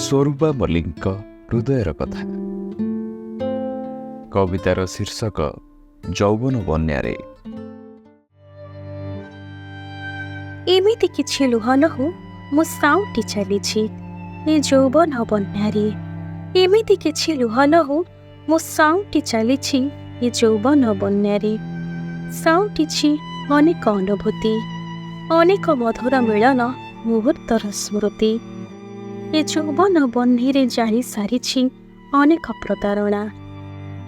ସ୍ୱରୂପା ମଲ୍ଲିକଙ୍କ ହୃଦୟର କଥା। କବିତାର ଶୀର୍ଷକ ଯୌବନ ବନ୍ୟାରେ। ଏମିତି କିଛି ଲୁହ ନହୁ, ମୁଁ ସାଉଁଟି ଚାଲିଛି ଏ ଯୌବନ ବନ୍ୟାରେ। ଏମିତି କିଛି ଲୁହ ନହୁ, ମୁଁ ସାଉଁଟି ଚାଲିଛି ଏ ଯୌବନ ବନ୍ୟାରେ। ସାଉଁଟିଛି ଅନେକ ଅନୁଭୂତି, ଅନେକ ମଧୁର ମିଳନ, ମୁହୂର୍ତ୍ତର ସ୍ମୃତି। ଏ ଯୌବନ ବହ୍ନିରେ ଜାଳି ସାରିଛି ଅନେକ ପ୍ରତାରଣା।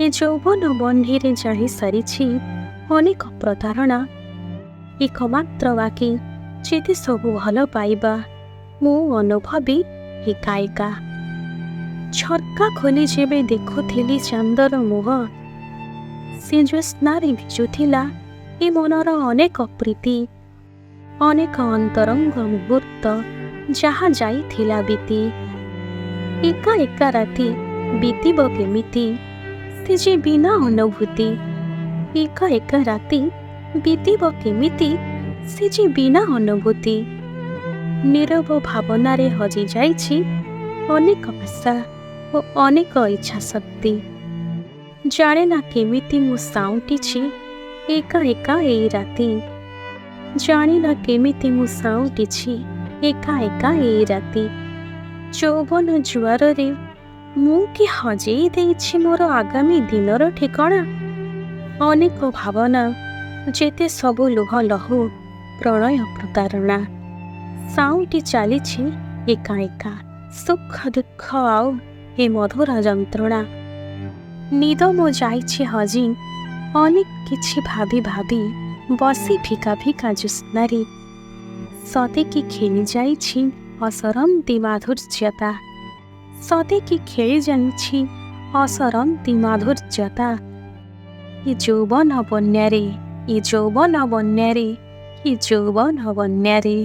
ଏ ଯୌବନ ବହ୍ନିରେ ଜାଳି ସାରିଛି ଅନେକ ପ୍ରତାରଣା। ଏକମାତ୍ର ବାକି ଯେତେ ସବୁ ଭଲ ପାଇବା, ମୁଁ ଅନୁଭବୀ ଏକା ଏକା। ଝର୍କା ଖୋଲି ଯେବେ ଦେଖୁଥିଲି ଚାନ୍ଦର ମୁହଁ, ସେ ଜ୍ୟୋତ୍ସ୍ନାରେ ଭିଜୁଥିଲା ଏ ମନର ଅନେକ ପ୍ରୀତି, ଅନେକ ଅନ୍ତରଙ୍ଗ ମୁହୂର୍ତ୍ତ ଯାହା ଯାଇଥିଲା ବିତି। ଏକା ଏକା ରାତି ବିତିବ କେମିତି, ସେ ଯେ ବିନା ଅନୁଭୂତି। ଏକା ଏକା ରାତି ବିତିବ କେମିତି, ସେ ଯେ ବିନା ଅନୁଭୂତି। ନୀରବ ଭାବନାରେ ହଜି ଯାଇଛି ଅନେକ ଆଶା ଓ ଅନେକ ଇଚ୍ଛା ଶକ୍ତି। ଜାଣେ ନା କେମିତି ମୁଁ ସାଉଁଟିଛି ଏକା ଏକା ଏଇ ରାତି। ଜାଣେ ନା କେମିତି ମୁଁ ସାଉଁଟିଛି ଏକା ଏକା ଏଇ ରାତି। ଯୌବନ ଜୁଆରରେ ମୁଁ କି ହଜେଇ ଦେଇଛି ମୋର ଆଗାମୀ ଦିନର ଠିକଣା। ଅନେକ ଭାବନା, ଯେତେ ସବୁ ଲୁହ ଲହୁ, ପ୍ରଣୟ ପ୍ରତାରଣା। ସାଉଁଟି ଚାଲିଛି ଏକା ଏକା, ସୁଖ ଦୁଃଖ ଆଉ ଏ ମଧୁର ଯନ୍ତ୍ରଣା। ନିଦ ମୁଁ ଯାଇଛି ହଜି ଅନେକ କିଛି ଭାବି ଭାବି, ବସି ଫିକା ଫିକା ଜ୍ୟୋତ୍ସ୍ନାରେ। ସତେକି ଖେଳି ଯାଇଛି ଅସରନ୍ତି ମାଧୁର୍ଯ୍ୟତା। ସତେକି ଖେଳି ଯାଇଛି ଅସରନ୍ତି ମାଧୁର୍ଯ୍ୟତା। ଏ ଯୌବନ ବନ୍ୟାରେ, ଏ ଯୌବନ ବନ୍ୟାରେ, ଏ ଯୌବନ ବନ୍ୟାରେ।